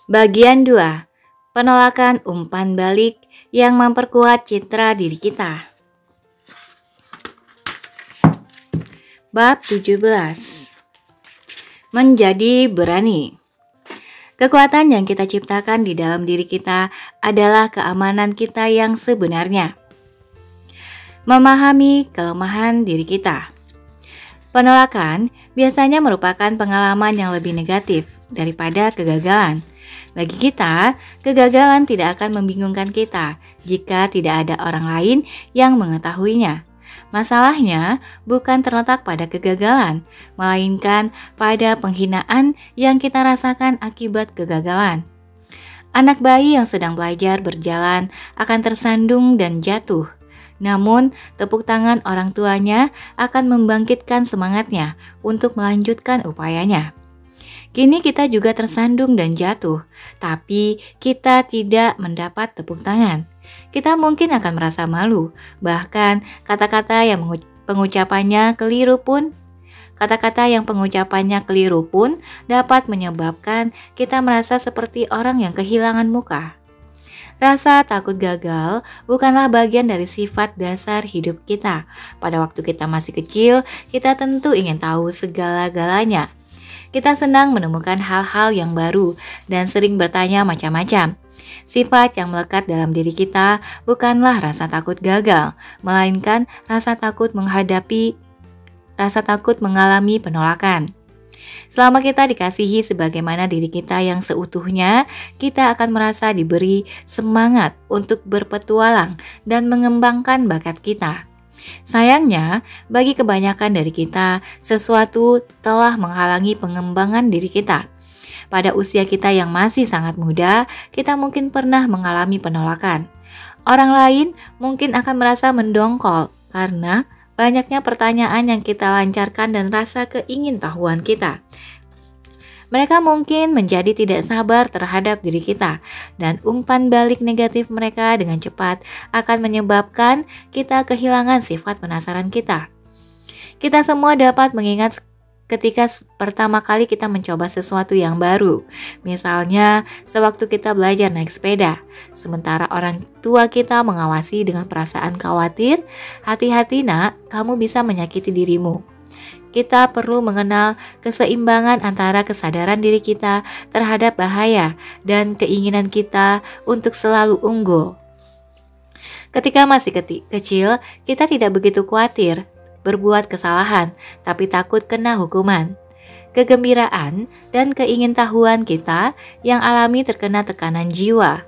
Bagian 2. Penolakan umpan balik yang memperkuat citra diri kita. Bab 17. Menjadi berani. Kekuatan yang kita ciptakan di dalam diri kita adalah keamanan kita yang sebenarnya. Memahami kelemahan diri kita. Penolakan biasanya merupakan pengalaman yang lebih negatif daripada kegagalan. Bagi kita, kegagalan tidak akan membingungkan kita jika tidak ada orang lain yang mengetahuinya. Masalahnya bukan terletak pada kegagalan, melainkan pada penghinaan yang kita rasakan akibat kegagalan. Anak bayi yang sedang belajar berjalan akan tersandung dan jatuh. Namun, tepuk tangan orang tuanya akan membangkitkan semangatnya untuk melanjutkan upayanya. Kini kita juga tersandung dan jatuh, tapi kita tidak mendapat tepuk tangan. Kita mungkin akan merasa malu, bahkan kata-kata yang pengucapannya keliru pun dapat menyebabkan kita merasa seperti orang yang kehilangan muka. Rasa takut gagal bukanlah bagian dari sifat dasar hidup kita. Pada waktu kita masih kecil, kita tentu ingin tahu segala-galanya. Kita senang menemukan hal-hal yang baru dan sering bertanya macam-macam. Sifat yang melekat dalam diri kita bukanlah rasa takut gagal, melainkan rasa takut mengalami penolakan. Selama kita dikasihi sebagaimana diri kita yang seutuhnya, kita akan merasa diberi semangat untuk berpetualang dan mengembangkan bakat kita. Sayangnya, bagi kebanyakan dari kita, sesuatu telah menghalangi pengembangan diri kita. Pada usia kita yang masih sangat muda, kita mungkin pernah mengalami penolakan. Orang lain mungkin akan merasa mendongkol karena banyaknya pertanyaan yang kita lancarkan dan rasa keingintahuan kita. Mereka mungkin menjadi tidak sabar terhadap diri kita, dan umpan balik negatif mereka dengan cepat akan menyebabkan kita kehilangan sifat penasaran kita. Kita semua dapat mengingat ketika pertama kali kita mencoba sesuatu yang baru. Misalnya, sewaktu kita belajar naik sepeda, sementara orang tua kita mengawasi dengan perasaan khawatir, "Hati-hati nak, kamu bisa menyakiti dirimu." Kita perlu mengenal keseimbangan antara kesadaran diri kita terhadap bahaya dan keinginan kita untuk selalu unggul. Ketika masih kecil, kita tidak begitu khawatir berbuat kesalahan, tapi takut kena hukuman. Kegembiraan dan keingintahuan kita yang alami terkena tekanan jiwa.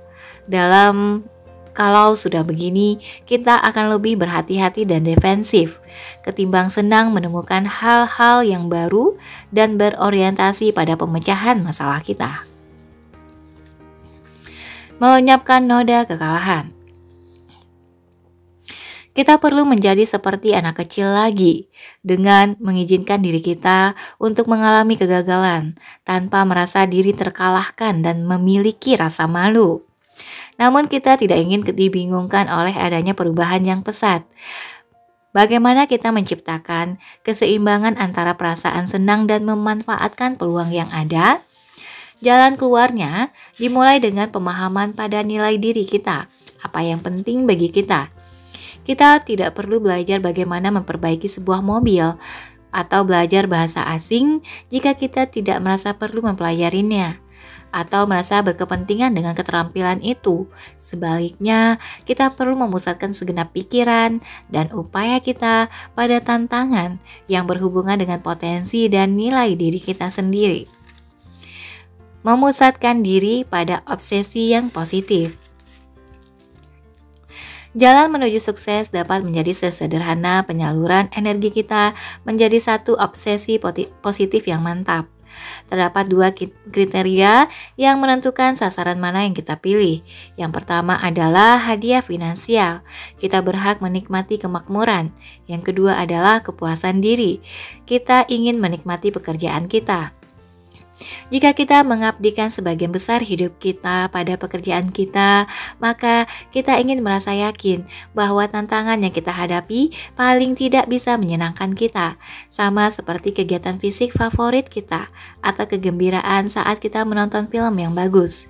Kalau sudah begini, kita akan lebih berhati-hati dan defensif, ketimbang senang menemukan hal-hal yang baru dan berorientasi pada pemecahan masalah kita. Melenyapkan noda kekalahan. Kita perlu menjadi seperti anak kecil lagi, dengan mengizinkan diri kita untuk mengalami kegagalan, tanpa merasa diri terkalahkan dan memiliki rasa malu. Namun kita tidak ingin dibingungkan oleh adanya perubahan yang pesat. Bagaimana kita menciptakan keseimbangan antara perasaan senang dan memanfaatkan peluang yang ada? Jalan keluarnya dimulai dengan pemahaman pada nilai diri kita, apa yang penting bagi kita. Kita tidak perlu belajar bagaimana memperbaiki sebuah mobil atau belajar bahasa asing jika kita tidak merasa perlu mempelajarinya atau merasa berkepentingan dengan keterampilan itu. Sebaliknya, kita perlu memusatkan segenap pikiran dan upaya kita pada tantangan yang berhubungan dengan potensi dan nilai diri kita sendiri. Memusatkan diri pada obsesi yang positif. Jalan menuju sukses dapat menjadi sesederhana penyaluran energi kita menjadi satu obsesi positif yang mantap. Terdapat dua kriteria yang menentukan sasaran mana yang kita pilih. Yang pertama adalah hadiah finansial. Kita berhak menikmati kemakmuran. Yang kedua adalah kepuasan diri. Kita ingin menikmati pekerjaan kita. Jika kita mengabdikan sebagian besar hidup kita pada pekerjaan kita, maka kita ingin merasa yakin bahwa tantangan yang kita hadapi paling tidak bisa menyenangkan kita, sama seperti kegiatan fisik favorit kita atau kegembiraan saat kita menonton film yang bagus.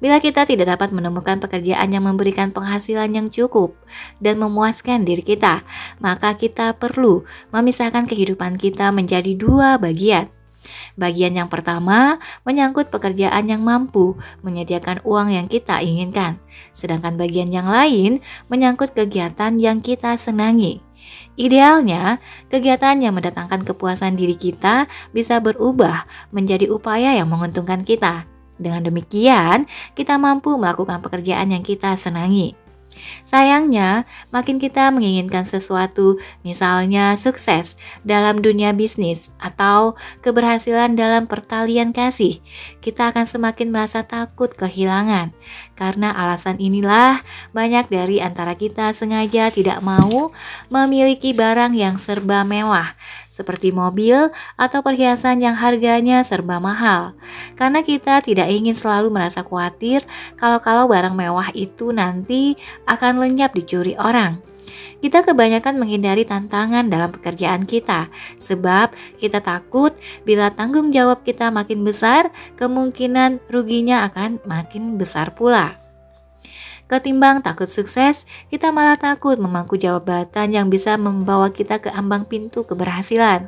Bila kita tidak dapat menemukan pekerjaan yang memberikan penghasilan yang cukup dan memuaskan diri kita, maka kita perlu memisahkan kehidupan kita menjadi dua bagian. Bagian yang pertama menyangkut pekerjaan yang mampu menyediakan uang yang kita inginkan, sedangkan bagian yang lain menyangkut kegiatan yang kita senangi. Idealnya, kegiatan yang mendatangkan kepuasan diri kita bisa berubah menjadi upaya yang menguntungkan kita. Dengan demikian, kita mampu melakukan pekerjaan yang kita senangi. Sayangnya, makin kita menginginkan sesuatu, misalnya sukses dalam dunia bisnis atau keberhasilan dalam pertalian kasih, kita akan semakin merasa takut kehilangan. Karena alasan inilah, banyak dari antara kita sengaja tidak mau memiliki barang yang serba mewah, seperti mobil atau perhiasan yang harganya serba mahal. Karena kita tidak ingin selalu merasa khawatir kalau barang mewah itu nanti akan lenyap dicuri orang. Kita kebanyakan menghindari tantangan dalam pekerjaan kita, sebab kita takut bila tanggung jawab kita makin besar, kemungkinan ruginya akan makin besar pula. Ketimbang takut sukses, kita malah takut memangku jabatan yang bisa membawa kita ke ambang pintu keberhasilan.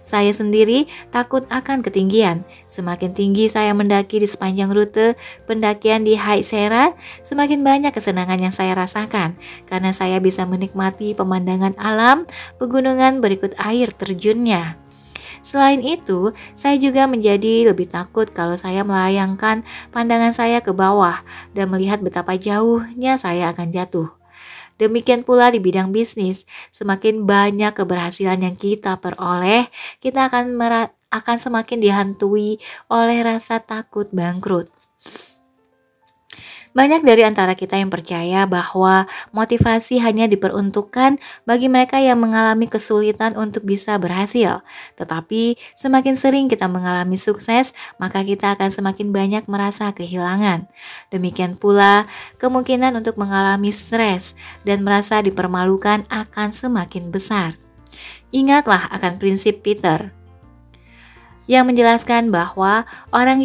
Saya sendiri takut akan ketinggian. Semakin tinggi saya mendaki di sepanjang rute pendakian di High Sierra, semakin banyak kesenangan yang saya rasakan karena saya bisa menikmati pemandangan alam pegunungan berikut air terjunnya. Selain itu, saya juga menjadi lebih takut kalau saya melayangkan pandangan saya ke bawah dan melihat betapa jauhnya saya akan jatuh. Demikian pula di bidang bisnis, semakin banyak keberhasilan yang kita peroleh, kita akan semakin dihantui oleh rasa takut bangkrut. Banyak dari antara kita yang percaya bahwa motivasi hanya diperuntukkan bagi mereka yang mengalami kesulitan untuk bisa berhasil. Tetapi semakin sering kita mengalami sukses, maka kita akan semakin banyak merasa kehilangan. Demikian pula, kemungkinan untuk mengalami stres dan merasa dipermalukan akan semakin besar. Ingatlah akan prinsip Peter yang menjelaskan bahwa orang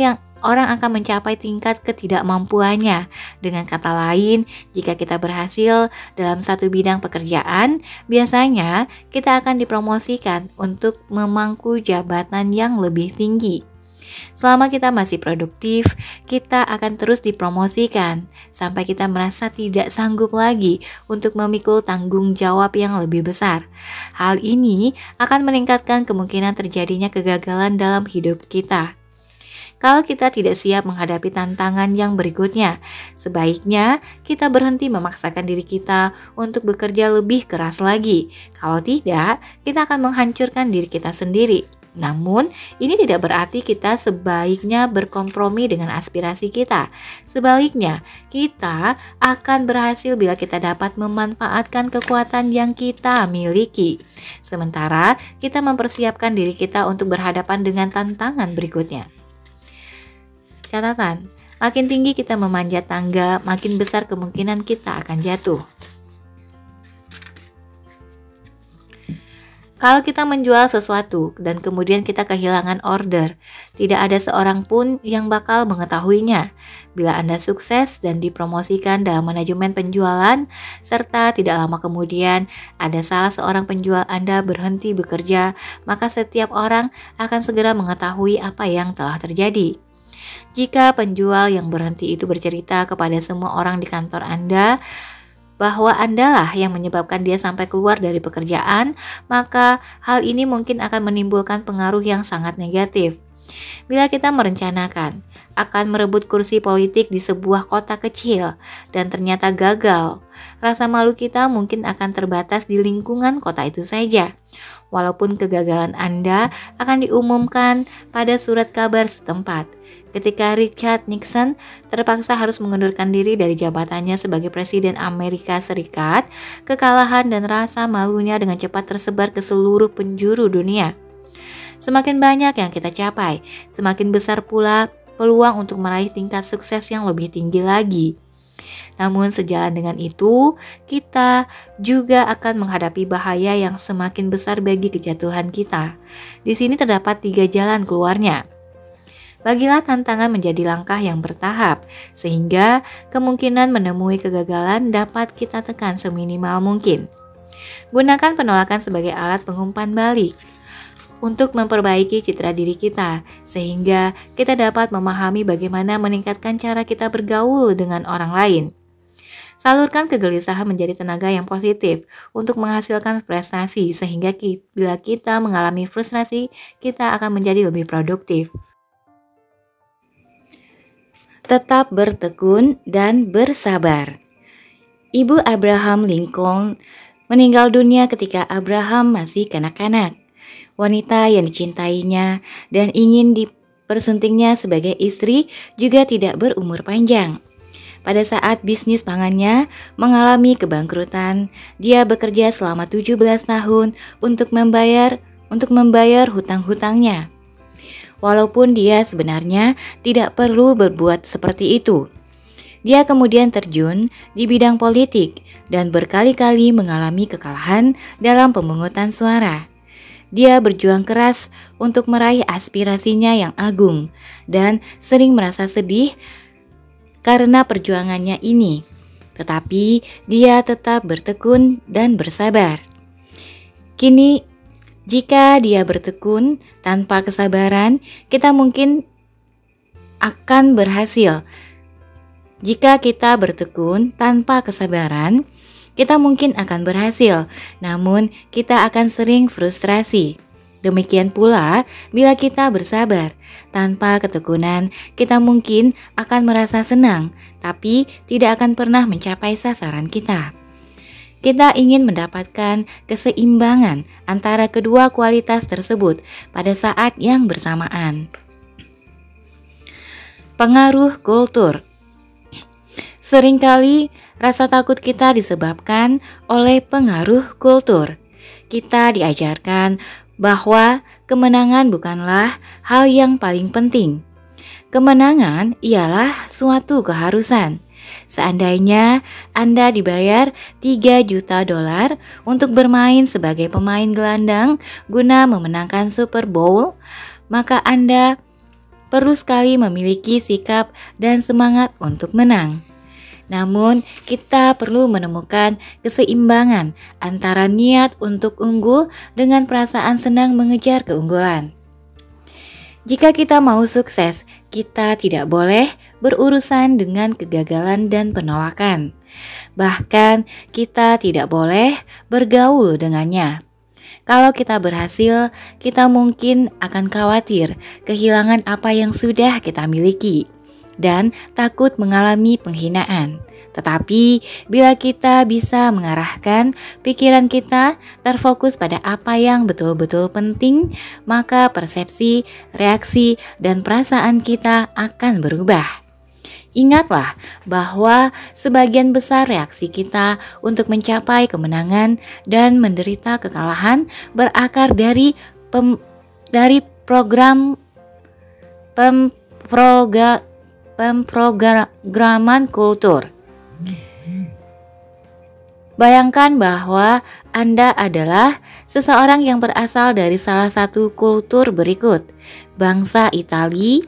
akan mencapai tingkat ketidakmampuannya. Dengan kata lain, jika kita berhasil dalam satu bidang pekerjaan, biasanya kita akan dipromosikan untuk memangku jabatan yang lebih tinggi. Selama kita masih produktif, kita akan terus dipromosikan sampai kita merasa tidak sanggup lagi untuk memikul tanggung jawab yang lebih besar. Hal ini akan meningkatkan kemungkinan terjadinya kegagalan dalam hidup kita. Kalau kita tidak siap menghadapi tantangan yang berikutnya, sebaiknya kita berhenti memaksakan diri kita untuk bekerja lebih keras lagi. Kalau tidak, kita akan menghancurkan diri kita sendiri. Namun, ini tidak berarti kita sebaiknya berkompromi dengan aspirasi kita. Sebaliknya, kita akan berhasil bila kita dapat memanfaatkan kekuatan yang kita miliki. Sementara, kita mempersiapkan diri kita untuk berhadapan dengan tantangan berikutnya. Catatan, makin tinggi kita memanjat tangga, makin besar kemungkinan kita akan jatuh. Kalau kita menjual sesuatu dan kemudian kita kehilangan order, tidak ada seorang pun yang bakal mengetahuinya. Bila Anda sukses dan dipromosikan dalam manajemen penjualan, serta tidak lama kemudian ada salah seorang penjual Anda berhenti bekerja, maka setiap orang akan segera mengetahui apa yang telah terjadi. Jika penjual yang berhenti itu bercerita kepada semua orang di kantor Anda bahwa Andalah yang menyebabkan dia sampai keluar dari pekerjaan, maka hal ini mungkin akan menimbulkan pengaruh yang sangat negatif. Bila kita merencanakan akan merebut kursi politik di sebuah kota kecil dan ternyata gagal, rasa malu kita mungkin akan terbatas di lingkungan kota itu saja. Walaupun kegagalan Anda akan diumumkan pada surat kabar setempat. Ketika Richard Nixon terpaksa harus mengundurkan diri dari jabatannya sebagai Presiden Amerika Serikat, kekalahan dan rasa malunya dengan cepat tersebar ke seluruh penjuru dunia. Semakin banyak yang kita capai, semakin besar pula peluang untuk meraih tingkat sukses yang lebih tinggi lagi. Namun sejalan dengan itu, kita juga akan menghadapi bahaya yang semakin besar bagi kejatuhan kita. Di sini terdapat 3 jalan keluarnya. Bagilah tantangan menjadi langkah yang bertahap, sehingga kemungkinan menemui kegagalan dapat kita tekan seminimal mungkin. Gunakan penolakan sebagai alat pengumpan balik untuk memperbaiki citra diri kita, sehingga kita dapat memahami bagaimana meningkatkan cara kita bergaul dengan orang lain. Salurkan kegelisahan menjadi tenaga yang positif untuk menghasilkan prestasi, sehingga bila kita mengalami frustrasi, kita akan menjadi lebih produktif. Tetap bertekun dan bersabar. Ibu Abraham Lincoln meninggal dunia ketika Abraham masih kanak-kanak. Wanita yang dicintainya dan ingin dipersuntingnya sebagai istri juga tidak berumur panjang. Pada saat bisnis pangannya mengalami kebangkrutan, dia bekerja selama 17 tahun untuk membayar hutang-hutangnya. Walaupun dia sebenarnya tidak perlu berbuat seperti itu. Dia kemudian terjun di bidang politik dan berkali-kali mengalami kekalahan dalam pemungutan suara. Dia berjuang keras untuk meraih aspirasinya yang agung dan sering merasa sedih karena perjuangannya ini, tetapi dia tetap bertekun dan bersabar. Kini, jika dia bertekun tanpa kesabaran, kita mungkin akan berhasil. Jika kita bertekun tanpa kesabaran, kita mungkin akan berhasil, namun kita akan sering frustrasi. Demikian pula bila kita bersabar. Tanpa ketekunan, kita mungkin akan merasa senang, tapi tidak akan pernah mencapai sasaran kita. Kita ingin mendapatkan keseimbangan antara kedua kualitas tersebut pada saat yang bersamaan. Pengaruh kultur. Seringkali rasa takut kita disebabkan oleh pengaruh kultur. Kita diajarkan bahwa kemenangan bukanlah hal yang paling penting. Kemenangan ialah suatu keharusan. Seandainya Anda dibayar 3 juta dolar untuk bermain sebagai pemain gelandang guna memenangkan Super Bowl, maka Anda perlu sekali memiliki sikap dan semangat untuk menang. Namun, kita perlu menemukan keseimbangan antara niat untuk unggul dengan perasaan senang mengejar keunggulan. Jika kita mau sukses, kita tidak boleh berurusan dengan kegagalan dan penolakan. Bahkan, kita tidak boleh bergaul dengannya. Kalau kita berhasil, kita mungkin akan khawatir kehilangan apa yang sudah kita miliki dan takut mengalami penghinaan. Tetapi bila kita bisa mengarahkan pikiran kita terfokus pada apa yang betul-betul penting, maka persepsi, reaksi, dan perasaan kita akan berubah. Ingatlah bahwa sebagian besar reaksi kita untuk mencapai kemenangan dan menderita kekalahan berakar dari pemrograman kultur. Bayangkan bahwa Anda adalah seseorang yang berasal dari salah satu kultur berikut: bangsa Itali,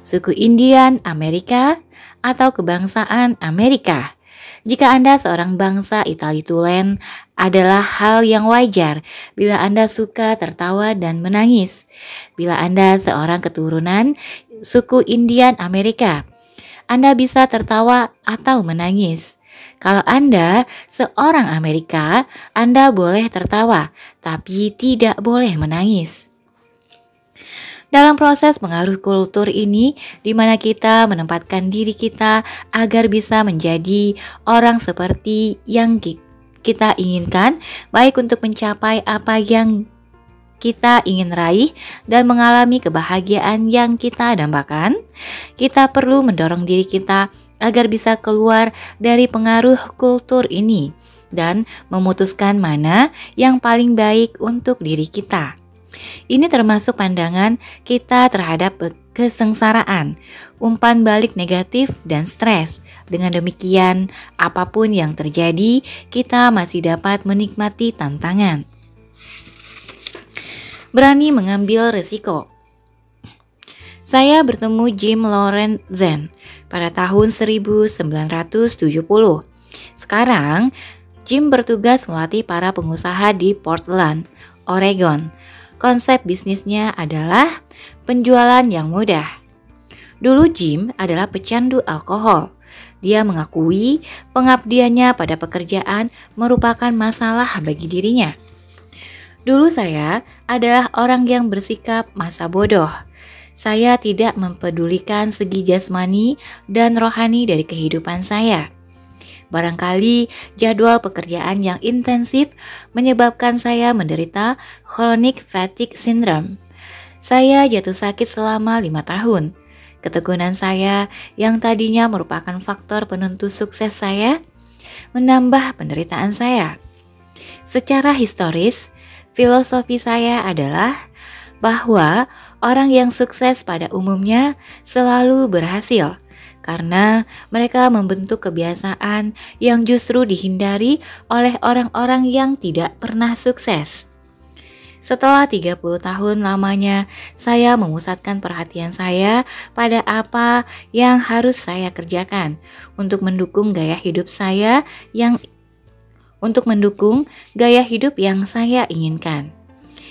suku Indian Amerika, atau kebangsaan Amerika. Jika Anda seorang bangsa Itali tulen, adalah hal yang wajar bila Anda suka tertawa dan menangis. Bila Anda seorang keturunan suku Indian Amerika, Anda bisa tertawa atau menangis. Kalau Anda seorang Amerika, Anda boleh tertawa, tapi tidak boleh menangis. Dalam proses pengaruh kultur ini, di mana kita menempatkan diri kita agar bisa menjadi orang seperti yang kita inginkan, baik untuk mencapai apa yang kita ingin raih dan mengalami kebahagiaan yang kita dambakan, kita perlu mendorong diri kita agar bisa keluar dari pengaruh kultur ini dan memutuskan mana yang paling baik untuk diri kita. Ini termasuk pandangan kita terhadap kesengsaraan, umpan balik negatif, dan stres. Dengan demikian, apapun yang terjadi, kita masih dapat menikmati tantangan. Berani mengambil risiko. Saya bertemu Jim Lorenzen pada tahun 1970. Sekarang, Jim bertugas melatih para pengusaha di Portland, Oregon. Konsep bisnisnya adalah penjualan yang mudah. Dulu Jim adalah pecandu alkohol. Dia mengakui pengabdiannya pada pekerjaan merupakan masalah bagi dirinya. Dulu saya adalah orang yang bersikap masa bodoh. Saya tidak mempedulikan segi jasmani dan rohani dari kehidupan saya. Barangkali jadwal pekerjaan yang intensif menyebabkan saya menderita chronic fatigue syndrome. Saya jatuh sakit selama 5 tahun. Ketekunan saya yang tadinya merupakan faktor penentu sukses saya, menambah penderitaan saya. Secara historis, filosofi saya adalah bahwa orang yang sukses pada umumnya selalu berhasil karena mereka membentuk kebiasaan yang justru dihindari oleh orang-orang yang tidak pernah sukses. Setelah 30 tahun lamanya, saya memusatkan perhatian saya pada apa yang harus saya kerjakan untuk mendukung gaya hidup yang saya inginkan.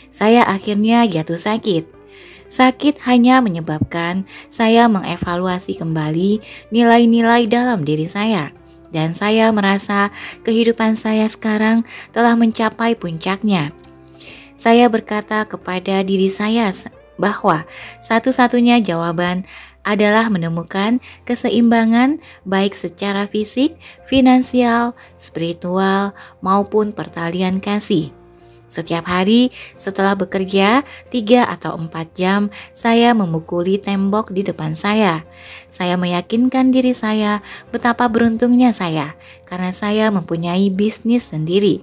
Saya akhirnya jatuh sakit. Sakit hanya menyebabkan saya mengevaluasi kembali nilai-nilai dalam diri saya. Dan saya merasa kehidupan saya sekarang telah mencapai puncaknya. Saya berkata kepada diri saya bahwa satu-satunya jawaban adalah menemukan keseimbangan baik secara fisik, finansial, spiritual, maupun pertalian kasih. Setiap hari setelah bekerja 3 atau 4 jam, saya memukuli tembok di depan saya. Saya meyakinkan diri saya betapa beruntungnya saya karena saya mempunyai bisnis sendiri.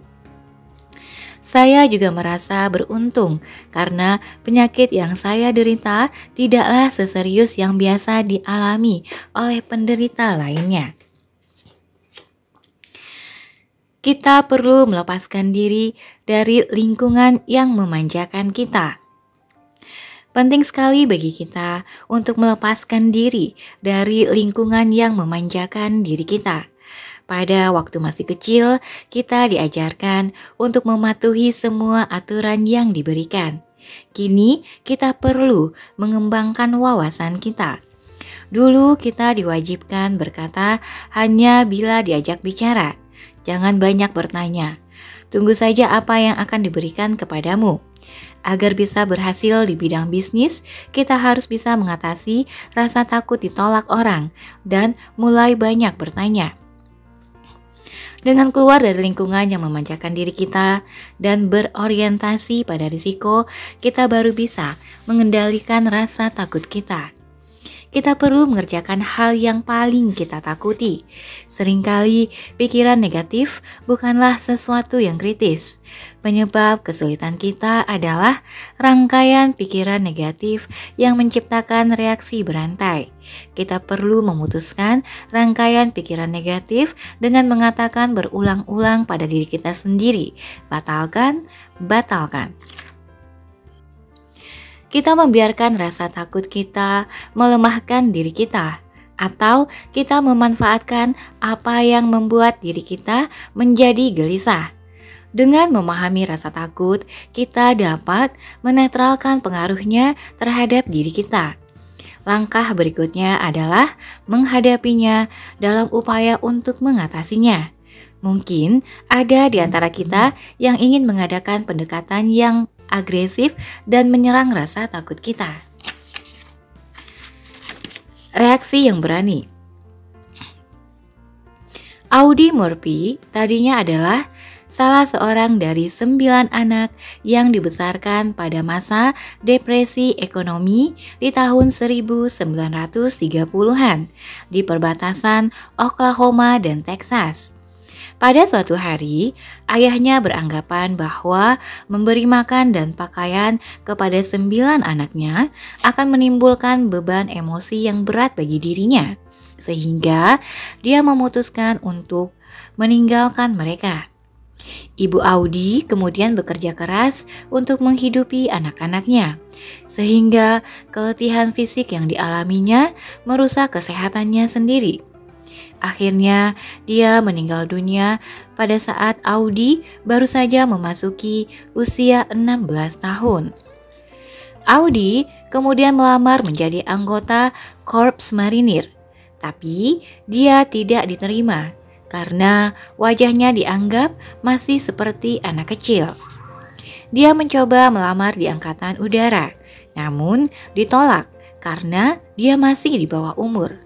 Saya juga merasa beruntung karena penyakit yang saya derita tidaklah seserius yang biasa dialami oleh penderita lainnya. Kita perlu melepaskan diri dari lingkungan yang memanjakan kita. Penting sekali bagi kita untuk melepaskan diri dari lingkungan yang memanjakan diri kita. Pada waktu masih kecil, kita diajarkan untuk mematuhi semua aturan yang diberikan. Kini, kita perlu mengembangkan wawasan kita. Dulu kita diwajibkan berkata hanya bila diajak bicara. Jangan banyak bertanya. Tunggu saja apa yang akan diberikan kepadamu. Agar bisa berhasil di bidang bisnis, kita harus bisa mengatasi rasa takut ditolak orang dan mulai banyak bertanya. Dengan keluar dari lingkungan yang memanjakan diri kita dan berorientasi pada risiko, kita baru bisa mengendalikan rasa takut kita. Kita perlu mengerjakan hal yang paling kita takuti. Seringkali pikiran negatif bukanlah sesuatu yang kritis. Penyebab kesulitan kita adalah rangkaian pikiran negatif yang menciptakan reaksi berantai. Kita perlu memutuskan rangkaian pikiran negatif dengan mengatakan berulang-ulang pada diri kita sendiri, batalkan, batalkan. Kita membiarkan rasa takut kita melemahkan diri kita, atau kita memanfaatkan apa yang membuat diri kita menjadi gelisah. Dengan memahami rasa takut, kita dapat menetralkan pengaruhnya terhadap diri kita. Langkah berikutnya adalah menghadapinya dalam upaya untuk mengatasinya. Mungkin ada di antara kita yang ingin mengadakan pendekatan yang agresif dan menyerang rasa takut kita. Reaksi yang berani. Audie Murphy tadinya adalah salah seorang dari 9 anak yang dibesarkan pada masa depresi ekonomi di tahun 1930-an di perbatasan Oklahoma dan Texas. Pada suatu hari, ayahnya beranggapan bahwa memberi makan dan pakaian kepada 9 anaknya akan menimbulkan beban emosi yang berat bagi dirinya, sehingga dia memutuskan untuk meninggalkan mereka. Ibu Audi kemudian bekerja keras untuk menghidupi anak-anaknya, sehingga keletihan fisik yang dialaminya merusak kesehatannya sendiri. Akhirnya, dia meninggal dunia pada saat Audi baru saja memasuki usia 16 tahun. Audi kemudian melamar menjadi anggota Korps Marinir, tapi dia tidak diterima karena wajahnya dianggap masih seperti anak kecil. Dia mencoba melamar di Angkatan Udara, namun ditolak karena dia masih di bawah umur.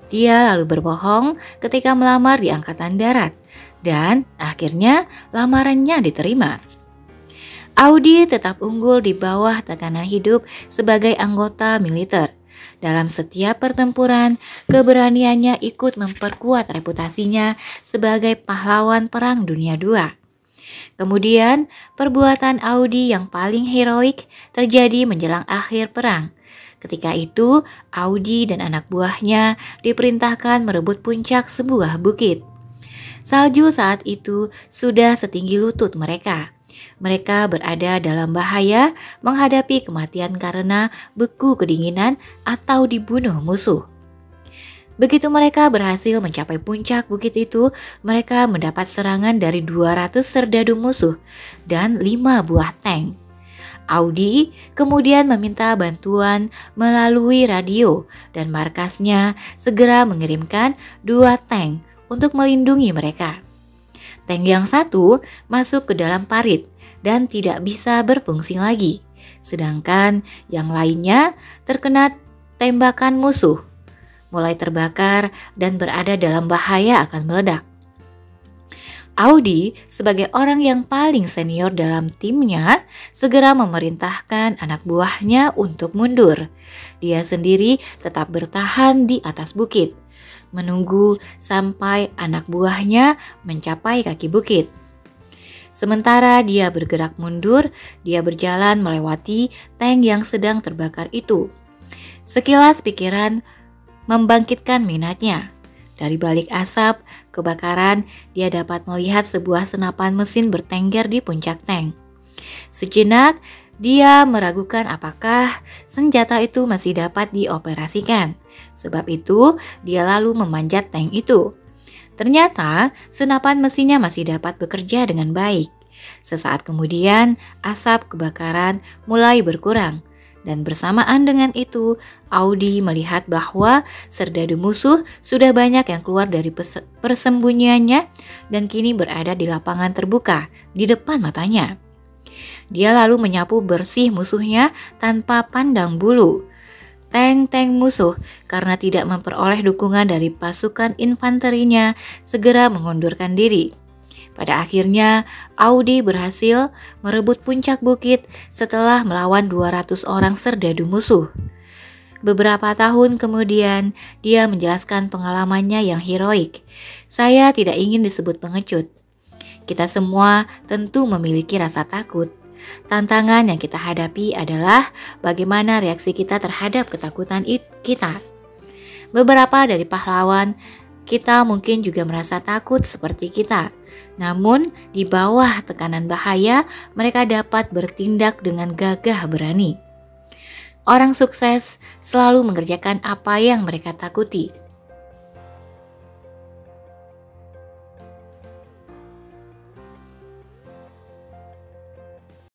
Dia lalu berbohong ketika melamar di Angkatan Darat, dan akhirnya lamarannya diterima. Audi tetap unggul di bawah tekanan hidup sebagai anggota militer. Dalam setiap pertempuran, keberaniannya ikut memperkuat reputasinya sebagai pahlawan Perang Dunia II. Kemudian, perbuatan Audi yang paling heroik terjadi menjelang akhir perang. Ketika itu, Audi dan anak buahnya diperintahkan merebut puncak sebuah bukit. Salju saat itu sudah setinggi lutut mereka. Mereka berada dalam bahaya menghadapi kematian karena beku kedinginan atau dibunuh musuh. Begitu mereka berhasil mencapai puncak bukit itu, mereka mendapat serangan dari 200 serdadu musuh dan 5 buah tank. Audi kemudian meminta bantuan melalui radio dan markasnya segera mengirimkan 2 tank untuk melindungi mereka. Tank yang satu masuk ke dalam parit dan tidak bisa berfungsi lagi, sedangkan yang lainnya terkena tembakan musuh, mulai terbakar dan berada dalam bahaya akan meledak. Audi sebagai orang yang paling senior dalam timnya segera memerintahkan anak buahnya untuk mundur. Dia sendiri tetap bertahan di atas bukit, menunggu sampai anak buahnya mencapai kaki bukit. Sementara dia bergerak mundur, dia berjalan melewati tank yang sedang terbakar itu. Sekilas pikiran membangkitkan minatnya. Dari balik asap kebakaran, dia dapat melihat sebuah senapan mesin bertengger di puncak tank. Sejenak, dia meragukan apakah senjata itu masih dapat dioperasikan. Sebab itu, dia lalu memanjat tank itu. Ternyata, senapan mesinnya masih dapat bekerja dengan baik. Sesaat kemudian, asap kebakaran mulai berkurang. Dan bersamaan dengan itu, Audi melihat bahwa serdadu musuh sudah banyak yang keluar dari persembunyiannya dan kini berada di lapangan terbuka di depan matanya. Dia lalu menyapu bersih musuhnya tanpa pandang bulu. Tank-tank musuh karena tidak memperoleh dukungan dari pasukan infanterinya segera mengundurkan diri. Pada akhirnya, Audi berhasil merebut puncak bukit setelah melawan 200 orang serdadu musuh. Beberapa tahun kemudian, dia menjelaskan pengalamannya yang heroik. Saya tidak ingin disebut pengecut. Kita semua tentu memiliki rasa takut. Tantangan yang kita hadapi adalah bagaimana reaksi kita terhadap ketakutan kita. Beberapa dari pahlawan kita mungkin juga merasa takut seperti kita. Namun, di bawah tekanan bahaya, mereka dapat bertindak dengan gagah berani. Orang sukses selalu mengerjakan apa yang mereka takuti.